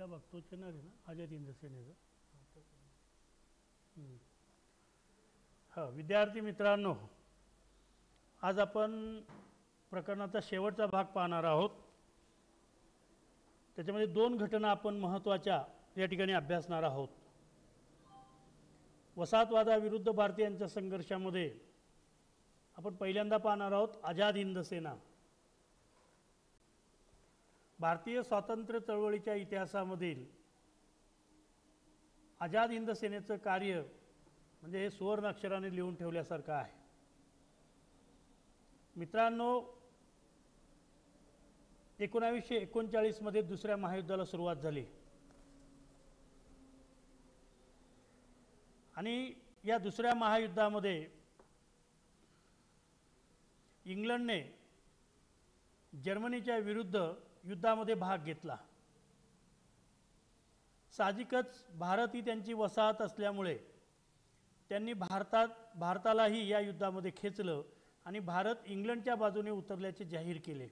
पहिला भाग तो येणार आहे ना आझाद हिंद सेनेचा. विद्यार्थी मित्रांनो, आज आपण प्रकरणाचा शेवटचा भाग पाहणार आहोत. त्याच्यामध्ये दोन घटना आपण महत्त्वाच्या या ठिकाणी अभ्यासणार आहोत. वसाहतवादाविरुद्ध भारतीयांच्या संघर्षामध्ये आपण पहिल्यांदा पाहणार आहोत आझाद हिंद सेना. भारतीय स्वातंत्र्य चळवळीच्या इतिहासामधील आझाद हिंद सेनेचं कार्य म्हणजे हे सुवर्ण अक्षराने लिहून ठेवल्यासारखं आहे. मित्रांनो, 1939 मध्ये दुसऱ्या महायुद्धाला सुरुवात झाली आणि या दुसऱ्या महायुद्धामध्ये इंग्लंडने जर्मनीच्या विरुद्ध युद्धामध्ये भाग घेतला. साहजिकच भारत ही त्यांची वसाहत असल्यामुळे त्यांनी भारतालाही या युद्धामध्ये खेचलं आणि भारत इंग्लंडच्या बाजूने उतरल्याचे जाहीर केले.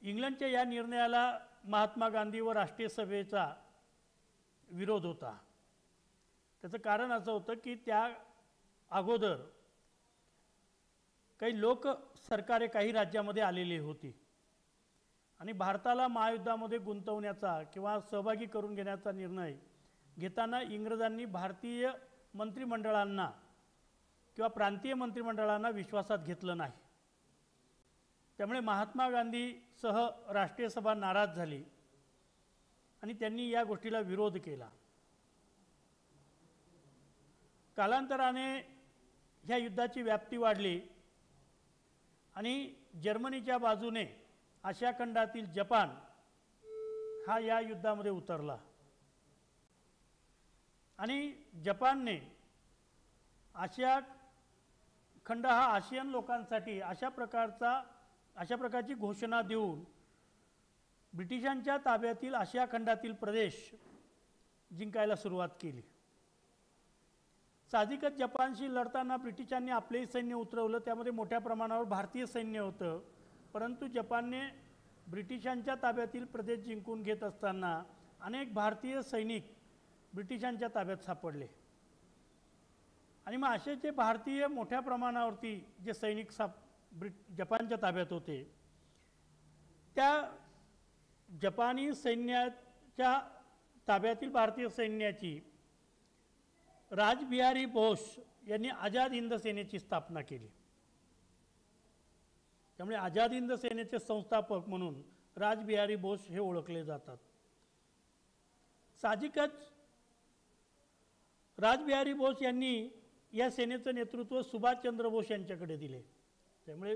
इंग्लंडच्या या निर्णयाला महात्मा गांधी व राष्ट्रीय सभेचा विरोध होता. त्याचं कारण असं होतं की त्या अगोदर काही लोक सरकारे काही राज्यामध्ये आलेली होती आणि भारताला महायुद्धामध्ये गुंतवण्याचा किंवा सहभागी करून घेण्याचा निर्णय घेताना इंग्रजांनी भारतीय मंत्रिमंडळांना किंवा प्रांतीय मंत्रिमंडळांना विश्वासात घेतलं नाही. त्यामुळे महात्मा गांधीसह राष्ट्रीय सभा नाराज झाली आणि त्यांनी या गोष्टीला विरोध केला. कालांतराने ह्या युद्धाची व्याप्ती वाढली आणि जर्मनीच्या बाजूने आशिया खंडातील जपान हा या युद्धामध्ये उतरला आणि जपानने आशिया खंड हा आशियन लोकांसाठी अशा प्रकारची घोषणा देऊन ब्रिटिशांच्या ताब्यातील आशिया खंडातील प्रदेश जिंकायला सुरुवात केली. साहजिकच जपानशी लढताना ब्रिटिशांनी आपलेही सैन्य उतरवलं. त्यामध्ये मोठ्या प्रमाणावर भारतीय सैन्य होतं. परंतु जपानने ब्रिटिशांच्या ताब्यातील प्रदेश जिंकून घेत असताना अनेक भारतीय सैनिक ब्रिटिशांच्या ताब्यात सापडले आणि मग असे जे भारतीय मोठ्या प्रमाणावरती जे सैनिक जपानच्या ताब्यात होते त्या जपानी सैन्याच्या ताब्यातील भारतीय सैन्याची राजबिहारी बोस यांनी आझाद हिंद सेनेची स्थापना केली. त्यामुळे आझाद हिंद सेनेचे संस्थापक म्हणून राजबिहारी बोस हे ओळखले जातात. साहजिकच राजबिहारी बोस यांनी या सेनेचं नेतृत्व सुभाषचंद्र बोस यांच्याकडे दिले. त्यामुळे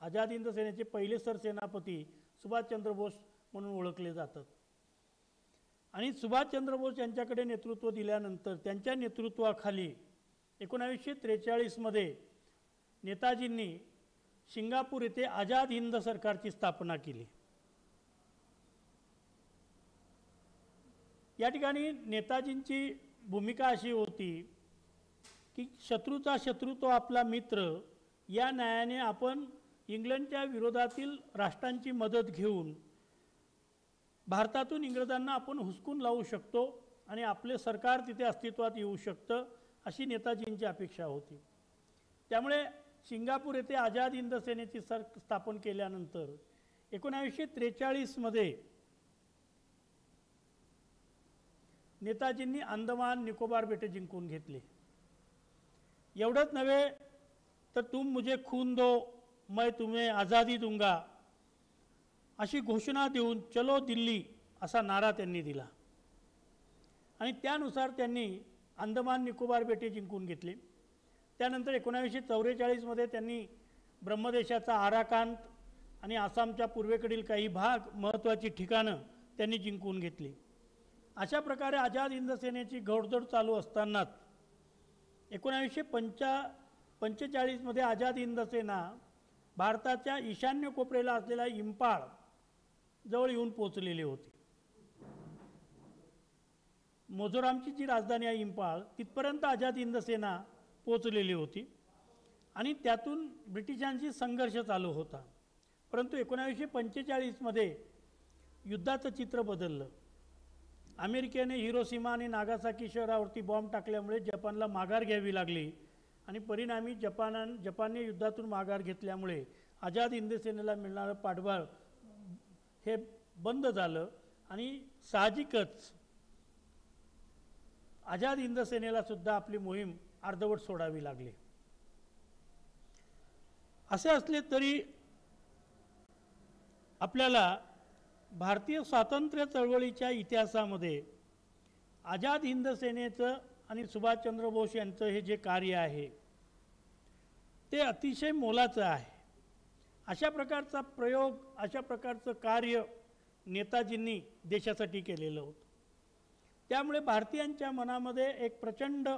आझाद हिंद सेनेचे पहिले सरसेनापती सुभाषचंद्र बोस म्हणून ओळखले जातात. आणि सुभाषचंद्र बोस यांच्याकडे नेतृत्व दिल्यानंतर त्यांच्या नेतृत्वाखाली 1943 मध्ये नेताजींनी सिंगापूर येथे आझाद हिंद सरकारची स्थापना केली. या ठिकाणी नेताजींची भूमिका अशी होती की शत्रूचा शत्रू तो आपला मित्र या न्यायाने आपण इंग्लंडच्या विरोधातील राष्ट्रांची मदत घेऊन भारतातून इंग्रजांना आपण हुसकून लावू शकतो आणि आपले सरकार तिथे अस्तित्वात येऊ शकतं अशी नेताजींची अपेक्षा होती. त्यामुळे सिंगापूर येथे आझाद हिंद सेनेची स्थापन केल्यानंतर 1943 मध्ये नेताजींनी अंदमान निकोबार बेटे जिंकून घेतले. एवढंच नव्हे तर तुम मुझे खून दो मैं तुम्हें आज़ादी दूंगा अशी घोषणा देऊन चलो दिल्ली असा नारा त्यांनी दिला आणि त्यानुसार त्यांनी अंदमान निकोबार बेटे जिंकून घेतले. त्यानंतर 1944 मध्ये त्यांनी ब्रह्मदेशाचा आराकांत आणि आसामच्या पूर्वेकडील काही भाग महत्त्वाची ठिकाणं त्यांनी जिंकून घेतली. अशा प्रकारे आझाद हिंद सेनेची घोडदौड चालू असतानाच 1945 मध्ये आझाद हिंद सेना भारताच्या ईशान्य कोपऱ्याला असलेल्या इंपाळ जवळ येऊन पोहोचलेली होती. मिझोरामची जी राजधानी आहे इंपाळ तिथपर्यंत आझाद हिंद सेना पोहोचलेली होती आणि त्यातून ब्रिटिशांशी संघर्ष चालू होता. परंतु 1945मध्ये युद्धाचं चित्र बदललं. अमेरिकेने हिरोशिमा आणि नागासाकी शहरावरती बॉम्ब टाकल्यामुळे जपानला माघार घ्यावी लागली आणि परिणामी जपानने युद्धातून माघार घेतल्यामुळे आझाद हिंद सेनेला मिळणारं पाठबळ हे बंद झालं आणि साहजिकच आझाद हिंद सेनेला सुद्धा आपली मोहीम अर्धवट सोडावी लागली. असे असले तरी आपल्याला भारतीय स्वातंत्र्य चळवळीच्या इतिहासामध्ये आझाद हिंद सेनेचं आणि सुभाषचंद्र बोस यांचं हे जे कार्य आहे ते अतिशय मोलाचं आहे. अशा प्रकारचा प्रयोग, अशा प्रकारचं कार्य नेताजींनी देशासाठी केलेलं होतं. त्यामुळे भारतीयांच्या मनामध्ये एक प्रचंड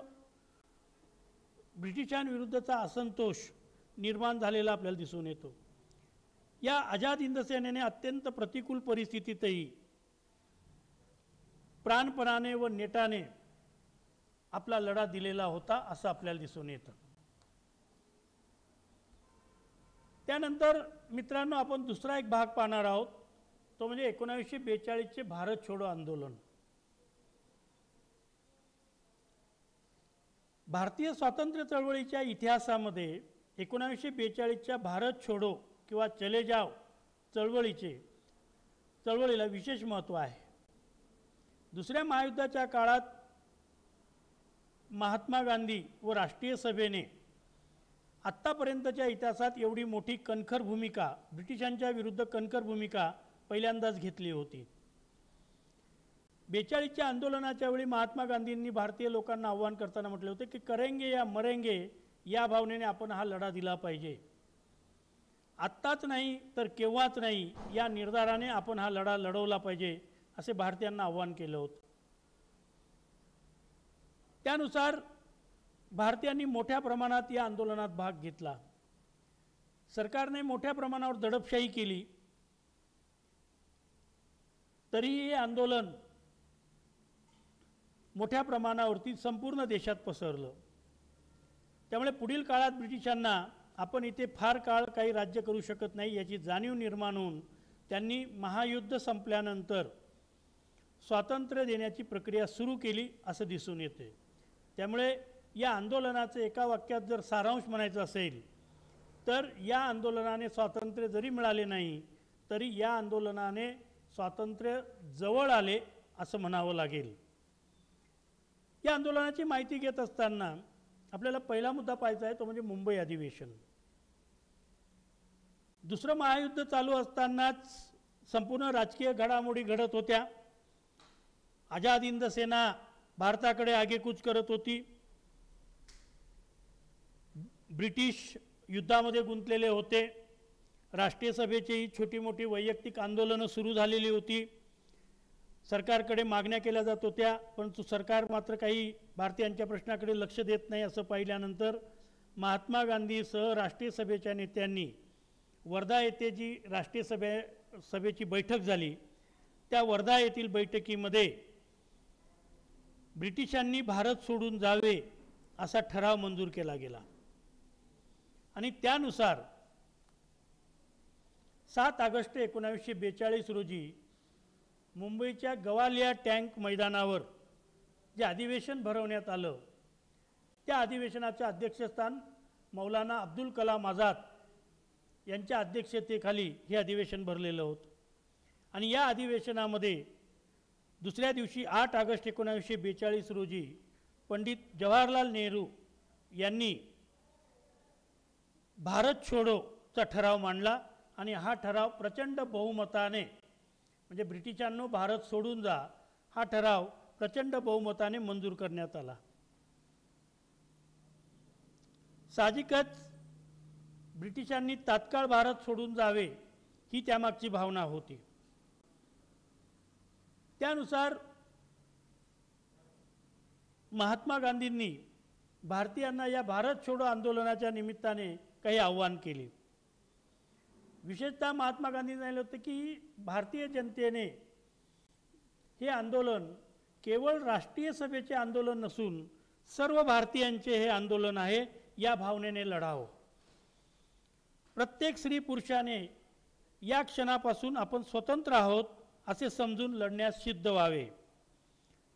ब्रिटिशांविरुद्धचा असंतोष निर्माण झालेला आपल्याला दिसून येतो. या आझाद हिंद सेनेने अत्यंत प्रतिकूल परिस्थितीतही प्राणपणाने व नेटाने आपला लढा दिलेला होता असं आपल्याला दिसून येतं. त्यानंतर मित्रांनो, आपण दुसरा एक भाग पाहणार आहोत, तो म्हणजे 1942चे भारत छोडो आंदोलन. भारतीय स्वातंत्र्य चळवळीच्या इतिहासामध्ये 1942च्या भारत छोडो किंवा चले जाव चळवळीला विशेष महत्त्व आहे. दुसऱ्या महायुद्धाच्या काळात महात्मा गांधी व राष्ट्रीय सभेने आत्तापर्यंतच्या इतिहासात एवढी मोठी कणखर भूमिका, ब्रिटिशांच्या विरुद्ध कणखर भूमिका पहिल्यांदाच घेतली होती. 42च्या आंदोलनाच्या वेळी महात्मा गांधींनी भारतीय लोकांना आव्हान करताना म्हटले होते की करेंगे या मरेंगे, या भावनेने आपण हा लढा दिला पाहिजे. आत्ताच नाही तर केव्हाच नाही या निर्धाराने आपण हा लढा लढवला पाहिजे असे भारतीयांना आव्हान केलं होतं. त्यानुसार भारतीयांनी मोठ्या प्रमाणात या आंदोलनात भाग घेतला. सरकारने मोठ्या प्रमाणावर दडपशाही केली, तरीही हे आंदोलन मोठ्या प्रमाणावरती संपूर्ण देशात पसरलं. त्यामुळे पुढील काळात ब्रिटिशांना आपण इथे फार काळ काही राज्य करू शकत नाही याची जाणीव निर्माण होऊन त्यांनी महायुद्ध संपल्यानंतर स्वातंत्र्य देण्याची प्रक्रिया सुरू केली असं दिसून येते. त्यामुळे या आंदोलनाचं एका वाक्यात जर सारांश म्हणायचं असेल तर या आंदोलनाने स्वातंत्र्य जरी मिळाले नाही तरी या आंदोलनाने स्वातंत्र्य जवळ आले असं म्हणावं लागेल. या आंदोलनाची माहिती घेत असताना आपल्याला पहिला मुद्दा पाहायचा आहे, तो म्हणजे मुंबई अधिवेशन. दुसरं महायुद्ध चालू असतानाच संपूर्ण राजकीय घडामोडी घडत होत्या. आझाद हिंद सेना भारताकडे आगेकूच करत होती. ब्रिटिश युद्धामध्ये गुंतलेले होते. राष्ट्रीय सभेचीही छोटी मोठी वैयक्तिक आंदोलनं सुरू झालेली होती. सरकारकडे मागण्या केल्या जात होत्या, परंतु सरकार मात्र काही भारतीयांच्या प्रश्नाकडे लक्ष देत नाही असं पाहिल्यानंतर महात्मा गांधीसह राष्ट्रीय सभेच्या नेत्यांनी वर्धा येथे जी राष्ट्रीय सभेची बैठक झाली त्या वर्धा येथील बैठकीमध्ये ब्रिटिशांनी भारत सोडून जावे असा ठराव मंजूर केला गेला आणि त्यानुसार 7 ऑगस्ट 1942 रोजी मुंबईच्या गवालिया टँक मैदानावर जे अधिवेशन भरवण्यात आलं त्या अधिवेशनाचे अध्यक्षस्थान मौलाना अब्दुल कलाम आझाद यांच्या अध्यक्षतेखाली हे अधिवेशन भरलेलं होतं. आणि या अधिवेशनामध्ये दुसऱ्या दिवशी 8 ऑगस्ट 1942 रोजी पंडित जवाहरलाल नेहरू यांनी भारत छोडोचा ठराव मांडला आणि हा ठराव प्रचंड बहुमताने, म्हणजे ब्रिटिशांनो भारत सोडून जा, हा ठराव प्रचंड बहुमताने मंजूर करण्यात आला. साहजिकच ब्रिटिशांनी तात्काळ भारत सोडून जावे ही त्यामागची भावना होती. त्यानुसार महात्मा गांधींनी भारतीयांना या भारत छोडो आंदोलनाच्या निमित्ताने काही आव्हान केले. विशेषतः महात्मा गांधी सांगितले होते की भारतीय जनतेने हे आंदोलन केवळ राष्ट्रीय सभेचे आंदोलन नसून सर्व भारतीयांचे हे आंदोलन आहे, या भावनेने लढावं. प्रत्येक स्त्री पुरुषाने या क्षणापासून आपण स्वतंत्र आहोत असे समजून लढण्यास सिद्ध व्हावे.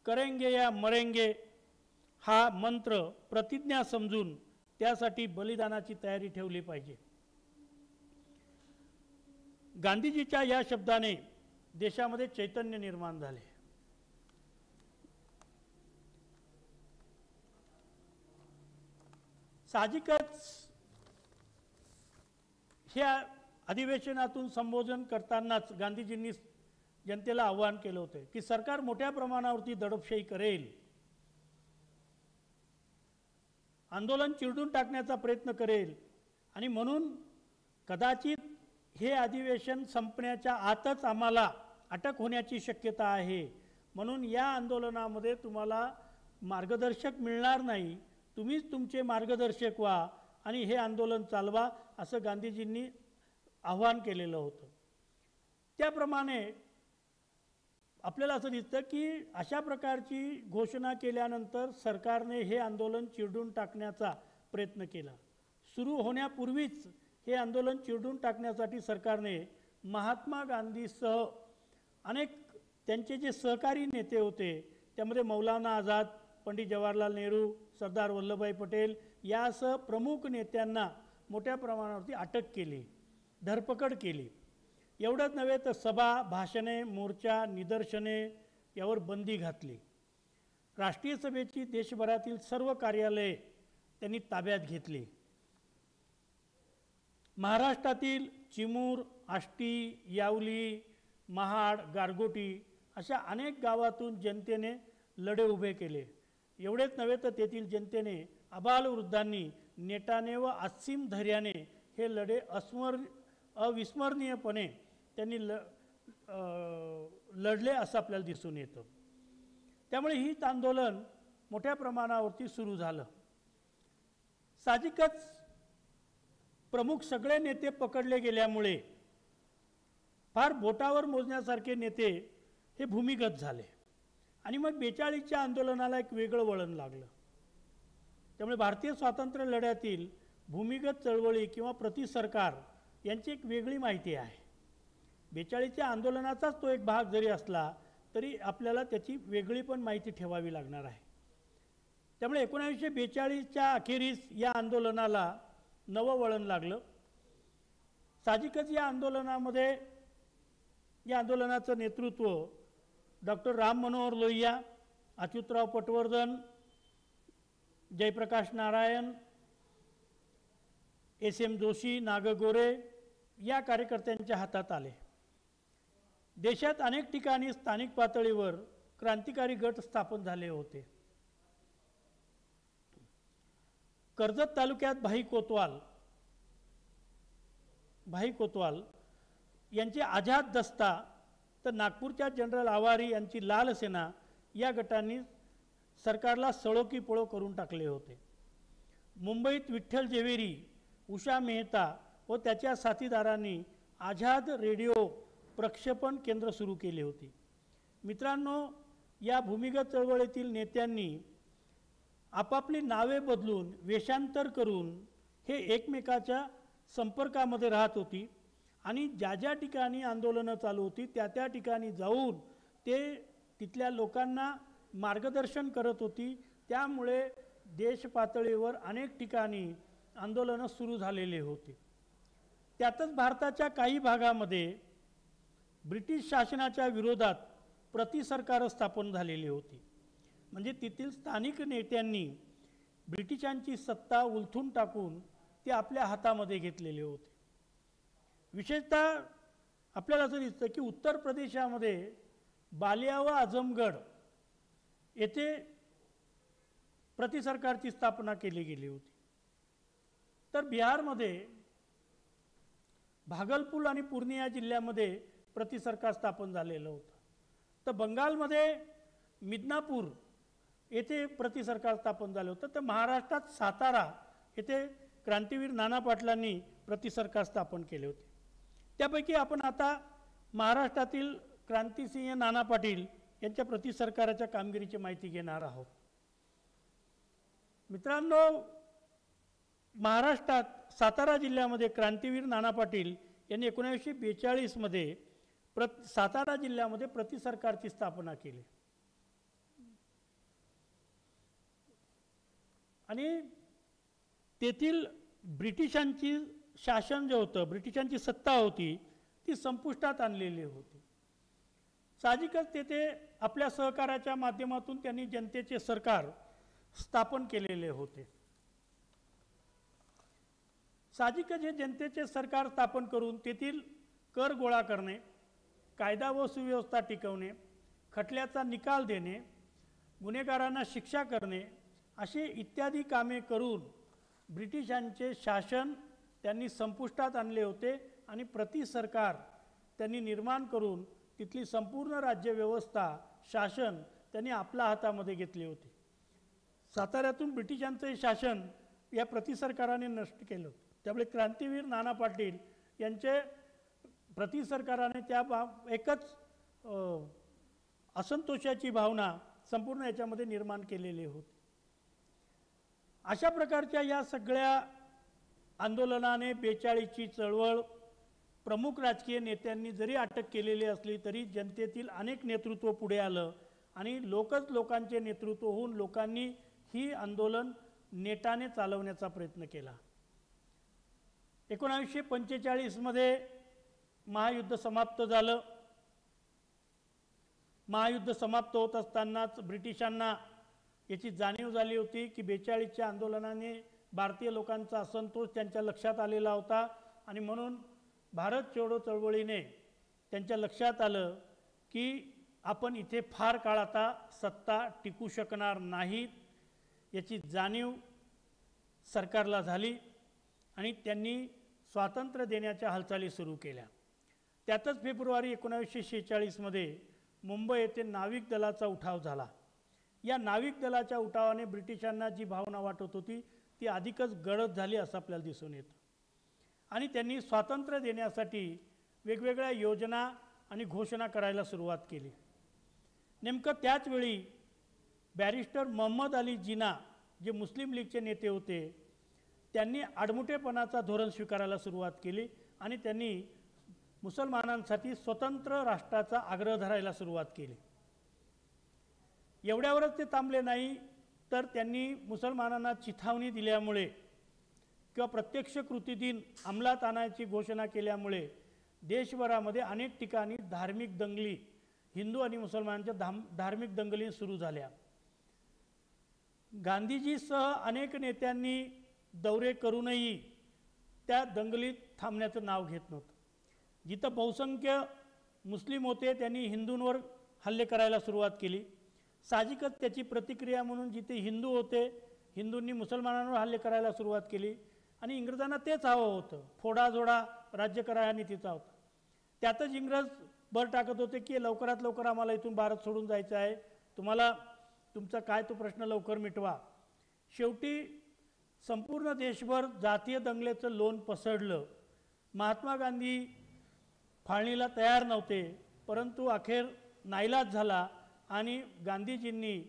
करेंगे या मरेंगे हा मंत्र प्रतिज्ञा समजून त्यासाठी बलिदानाची तयारी ठेवली पाहिजे. गांधीजीच्या या शब्दाने देशामध्ये चैतन्य निर्माण झाले. साहजिकच ह्या अधिवेशनातून संबोधन करतानाच गांधीजींनी जनतेला आवाहन केलं होतं की सरकार मोठ्या प्रमाणावरती दडपशाही करेल, आंदोलन चिरडून टाकण्याचा प्रयत्न करेल आणि म्हणून कदाचित हे अधिवेशन संपण्याच्या आतच आम्हाला अटक होण्याची शक्यता आहे. म्हणून या आंदोलनामध्ये तुम्हाला मार्गदर्शक मिळणार नाही, तुम्हीच तुमचे मार्गदर्शक व्हा आणि हे आंदोलन चालवा असं गांधीजींनी आव्हान केलेलं होतं. त्याप्रमाणे आपल्याला असं दिसतं की अशा प्रकारची घोषणा केल्यानंतर सरकारने हे आंदोलन चिरडून टाकण्याचा प्रयत्न केला. सुरू होण्यापूर्वीच हे आंदोलन चिरडून टाकण्यासाठी सरकारने महात्मा गांधीसह अनेक त्यांचे जे सहकारी नेते होते त्यामध्ये मौलाना आझाद, पंडित जवाहरलाल नेहरू, सरदार वल्लभभाई पटेल यासह प्रमुख नेत्यांना मोठ्या प्रमाणावरती अटक केली, धरपकड केली. एवढंच नव्हे तर सभा, भाषणे, मोर्चा, निदर्शने यावर बंदी घातली. राष्ट्रीय सभेची देशभरातील सर्व कार्यालये त्यांनी ताब्यात घेतली. महाराष्ट्रातील चिमूर, आष्टी, यावली, महाड, गारगोटी अशा अनेक गावातून जनतेने लढे उभे केले. एवढेच नव्हे तर तेथील जनतेने आबालवृद्धांनी नेटाने व असीम धैर्याने हे लढे अविस्मरणीयपणे त्यांनी लढले असं आपल्याला दिसून येतं. त्यामुळे हीच आंदोलन मोठ्या प्रमाणावरती सुरू झालं. साहजिकच प्रमुख सगळे नेते पकडले गेल्यामुळे फार बोटावर मोजण्यासारखे नेते हे भूमिगत झाले आणि मग 42च्या आंदोलनाला एक वेगळं वळण लागलं. त्यामुळे भारतीय स्वातंत्र्य लढ्यातील भूमिगत चळवळी किंवा प्रतिसरकार यांची एक वेगळी माहिती आहे. 42च्या आंदोलनाचाच तो एक भाग जरी असला तरी आपल्याला त्याची वेगळी पण माहिती ठेवावी लागणार आहे. त्यामुळे 1942च्या अखेरीस या आंदोलनाला नवं वळण लागलं. साहजिकच या आंदोलनाचं नेतृत्व डॉक्टर राम मनोहर लोहिया, अच्युतराव पटवर्धन, जयप्रकाश नारायण, SM जोशी, नाग गोरे या कार्यकर्त्यांच्या हातात आले. देशात अनेक ठिकाणी स्थानिक पातळीवर क्रांतिकारी गट स्थापन झाले होते. कर्जत तालुक्यात भाई कोतवाल यांचे आझाद दस्ता तर नागपूरच्या जनरल आवारी यांची लाल सेना या गटांनी सरकारला सळो की पळो करून टाकले होते. मुंबईत विठ्ठल जेवेरी, उषा मेहता व त्याच्या साथीदारांनी आझाद रेडिओ प्रक्षेपण केंद्र सुरू केले होते. मित्रांनो, या भूमिगत चळवळीतील नेत्यांनी आपापली नावे बदलून वेषांतर करून हे एकमेकाच्या संपर्कामध्ये राहत होती आणि ज्या ज्या ठिकाणी आंदोलनं चालू होती त्या ठिकाणी जाऊन ते तिथल्या लोकांना मार्गदर्शन करत होती. त्यामुळे देश पातळीवर अनेक ठिकाणी आंदोलनं सुरू झालेले होते. त्यातच भारताच्या काही भागामध्ये ब्रिटिश शासनाच्या विरोधात प्रतिसरकार स्थापन झालेली होती. म्हणजे तेथील स्थानिक नेत्यांनी ब्रिटिशांची सत्ता उलथून टाकून ते आपल्या हातामध्ये घेतलेले होते. विशेषतः आपल्याला असं दिसतं की उत्तर प्रदेशामध्ये बालिया व आझमगड येथे प्रतिसरकारची स्थापना केली गेली होती. तर बिहारमध्ये भागलपूर आणि पूर्णिया जिल्ह्यामध्ये प्रतिसरकार स्थापन झालेलं होतं. तर बंगालमध्ये मिदनापूर येथे प्रतिसरकार स्थापन झालं होतं. तर महाराष्ट्रात सातारा येथे क्रांतीवीर नाना पाटलांनी प्रतिसरकार स्थापन केले होते. त्यापैकी आपण आता महाराष्ट्रातील क्रांतिसिंह नाना पाटील यांच्या प्रतिसरकाराच्या कामगिरीची माहिती घेणार आहोत. मित्रांनो, महाराष्ट्रात सातारा जिल्ह्यामध्ये क्रांतीवीर नाना पाटील यांनी 1942मध्ये सातारा जिल्ह्यामध्ये प्रतिसरकारची स्थापना केली आणि तेथील ब्रिटिशांची शासन जे होतं, ब्रिटिशांची सत्ता होती ती संपुष्टात आणलेली होती. साहजिकच तेथे आपल्या सहकार्याच्या माध्यमातून त्यांनी जनतेचे सरकार स्थापन केलेले होते. साहजिकच हे जनतेचे सरकार स्थापन करून तेथील कर गोळा करणे, कायदा व सुव्यवस्था टिकवणे, खटल्याचा निकाल देणे, गुन्हेगारांना शिक्षा करणे असे इत्यादी कामे करून ब्रिटिशांचे शासन त्यांनी संपुष्टात आणले होते आणि प्रतिसरकार त्यांनी निर्माण करून तिथली संपूर्ण राज्यव्यवस्था शासन त्यांनी आपल्या हातामध्ये घेतले होते. साताऱ्यातून ब्रिटिशांचे शासन या प्रतिसरकाराने नष्ट केलं होतं. त्यामुळे क्रांतीवीर नाना पाटील यांचे प्रतिसरकाराने एकच असंतोषाची भावना संपूर्ण याच्यामध्ये निर्माण केलेली होती. अशा प्रकारच्या या सगळ्या आंदोलनाने 42ची चळवळ प्रमुख राजकीय नेत्यांनी जरी अटक केलेली असली तरी जनतेतील अनेक नेतृत्व पुढे आलं आणि लोकांचे नेतृत्व होऊन लोकांनी ही आंदोलन नेटाने चालवण्याचा प्रयत्न केला. 1945मध्ये महायुद्ध समाप्त झालं. महायुद्ध समाप्त होत असतानाच ब्रिटिशांना याची जाणीव झाली होती की 42च्या आंदोलनाने भारतीय लोकांचा असंतोष त्यांच्या लक्षात आलेला होता आणि म्हणून भारत छोडो चळवळीने त्यांच्या लक्षात आलं की आपण इथे फार काळ आता सत्ता टिकू शकणार नाहीत याची जाणीव सरकारला झाली आणि त्यांनी स्वातंत्र्य देण्याच्या हालचाली सुरू केल्या. त्यातच फेब्रुवारी 1946मध्ये मुंबई येथे नाविक दलाचा उठाव झाला. या नाविक दलाच्या उठावाने ब्रिटिशांना जी भावना वाटत होती ती अधिकच गडद झाली असं आपल्याला दिसून येतं आणि त्यांनी स्वातंत्र्य देण्यासाठी वेगवेगळ्या योजना आणि घोषणा करायला सुरुवात केली. नेमकं त्याच वेळी बॅरिस्टर मोहम्मद अली जिना जे मुस्लिम लीगचे नेते होते त्यांनी आडमुठेपणाचा धोरण स्वीकारायला सुरुवात केली आणि त्यांनी मुसलमानांसाठी स्वतंत्र राष्ट्राचा आग्रह धरायला सुरुवात केली. एवढ्यावरच ते थांबले नाही तर त्यांनी मुसलमानांना चिथावणी दिल्यामुळे किंवा प्रत्यक्ष कृतीदिन अंमलात आणायची घोषणा केल्यामुळे देशभरामध्ये अनेक ठिकाणी धार्मिक दंगली, हिंदू आणि मुसलमानांच्या धार्मिक दंगली सुरू झाल्या. गांधीजीसह अनेक नेत्यांनी दौरे करूनही त्या दंगलीत थांबण्याचं नाव घेत नव्हतं. जिथं बहुसंख्य मुस्लिम होते त्यांनी हिंदूंवर हल्ले करायला सुरुवात केली. साहजिकच त्याची प्रतिक्रिया म्हणून जिथे हिंदू होते हिंदूंनी मुसलमानांवर हल्ले करायला सुरुवात केली आणि इंग्रजांना तेच हवं होतं, फोडाझोडा राज्य करायला नीतीचा होता. त्यातच इंग्रज भर टाकत होते की लवकरात लवकर आम्हाला इथून भारत सोडून जायचं आहे, तुम्हाला तुमचा काय तो प्रश्न लवकर मिटवा. शेवटी संपूर्ण देशभर जातीय दंगलेचं लोण पसरलं. महात्मा गांधी फाळणीला तयार नव्हते परंतु अखेर नाईलाज झाला आणि गांधीजींनी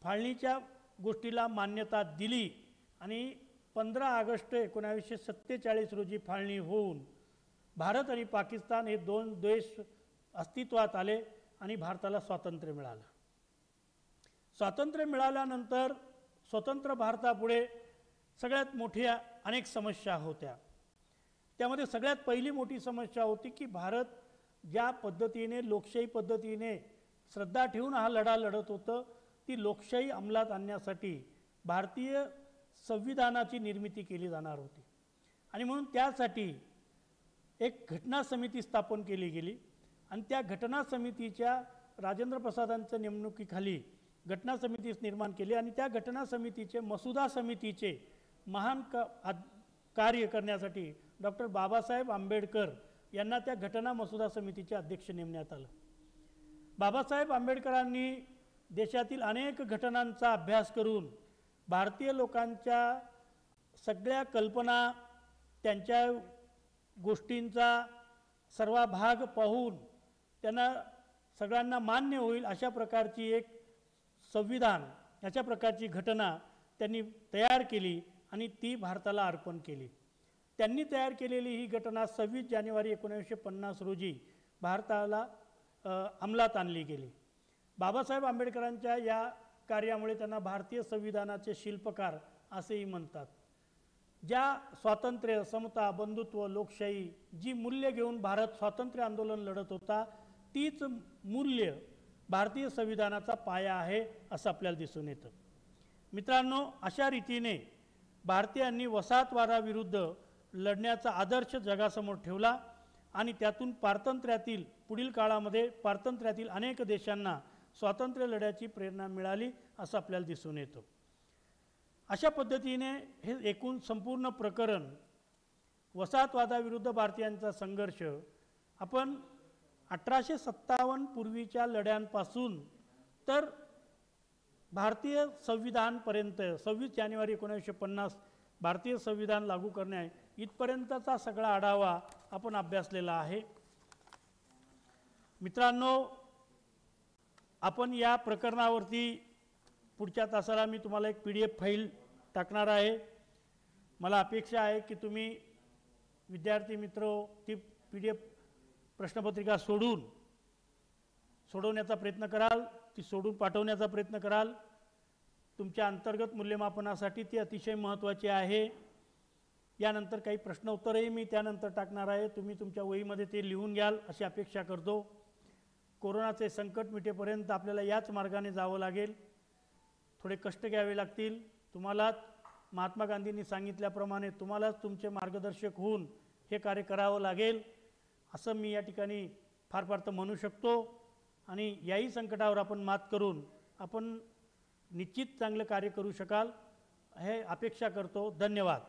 फाळणीच्या गोष्टीला मान्यता दिली आणि 15 ऑगस्ट 1947 रोजी फाळणी होऊन भारत आणि पाकिस्तान हे दोन देश अस्तित्वात आले आणि भारताला स्वातंत्र्य मिळालं. स्वातंत्र्य मिळाल्यानंतर स्वतंत्र भारतापुढे सगळ्यात मोठ्या अनेक समस्या होत्या. त्यामध्ये सगळ्यात पहिली मोठी समस्या होती की भारत ज्या पद्धतीने लोकशाही पद्धतीने श्रद्धा ठेवून हा लढा लढत होतं ती लोकशाही अंमलात आणण्यासाठी भारतीय संविधानाची निर्मिती केली जाणार होती आणि म्हणून त्यासाठी एक घटना समिती स्थापन केली गेली आणि त्या घटना समितीच्या राजेंद्र प्रसादांच्या नेमणुकीखाली घटना समिती निर्माण केली आणि त्या घटना समितीचे मसुदा समितीचे महान कार्य करण्यासाठी डॉक्टर बाबासाहेब आंबेडकर यांना त्या घटना मसुदा समितीचे अध्यक्ष नेमण्यात आलं. बाबासाहेब आंबेडकरांनी देशातील अनेक घटनांचा अभ्यास करून भारतीय लोकांच्या सगळ्या कल्पना त्यांच्या गोष्टींचा सर्व भाग पाहून त्यांना सगळ्यांना मान्य होईल अशा प्रकारची एक संविधान, अशा प्रकारची घटना त्यांनी तयार केली आणि ती भारताला अर्पण केली. त्यांनी तयार केलेली ही घटना 26 जानेवारी 1950 रोजी भारताला अंमलात आणली गेली. बाबासाहेब आंबेडकरांच्या या कार्यामुळे त्यांना भारतीय संविधानाचे शिल्पकार असेही म्हणतात. ज्या स्वातंत्र्य, समता, बंधुत्व, लोकशाही जी मूल्य घेऊन भारत स्वातंत्र्य आंदोलन लढत होता, तीच मूल्य भारतीय संविधानाचा पाया आहे असं आपल्याला दिसून येतं. मित्रांनो, अशा रीतीने भारतीयांनी वसाहतवादाविरुद्ध लढण्याचा आदर्श जगासमोर ठेवला आणि त्यातून पारतंत्र्यातील पुढील काळामध्ये पारतंत्र्यातील अनेक देशांना स्वातंत्र्य लढ्याची प्रेरणा मिळाली असं आपल्याला दिसून येतं. अशा पद्धतीने हे एकूण संपूर्ण प्रकरण वसाहतवादाविरुद्ध भारतीयांचा संघर्ष आपण 1857 पूर्वीच्या लढ्यांपासून तर भारतीय संविधानपर्यंत 26 जानेवारी 1950 भारतीय संविधान लागू करणे इथपर्यंतचा सगळा आढावा आपण अभ्यासलेला आहे. मित्रांनो, आपण या प्रकरणावरती पुढच्या तासाला मी तुम्हाला एक PDF फाईल टाकणार आहे. मला अपेक्षा आहे की तुम्ही विद्यार्थी मित्र ती PDF प्रश्नपत्रिका सोडवण्याचा प्रयत्न कराल, ती सोडून पाठवण्याचा प्रयत्न कराल. तुमच्या अंतर्गत मूल्यमापनासाठी ती अतिशय महत्त्वाची आहे. यानंतर काही प्रश्न उत्तरही मी त्यानंतर टाकणार आहे. तुम्ही तुमच्या वहीमध्ये ते लिहून घ्याल अशी अपेक्षा करतो. कोरोनाचे संकट मिटेपर्यंत आपल्याला याच मार्गाने जावं लागेल. थोडे कष्ट घ्यावे लागतील. तुम्हालाच महात्मा गांधींनी सांगितल्याप्रमाणे तुम्हालाच तुमचे मार्गदर्शक होऊन हे कार्य करावं लागेल असं मी या ठिकाणी फार तर म्हणू शकतो. आणि याही संकटावर आपण मात करून आपण निश्चित चांगलं कार्य करू शकाल हे अपेक्षा करतो. धन्यवाद.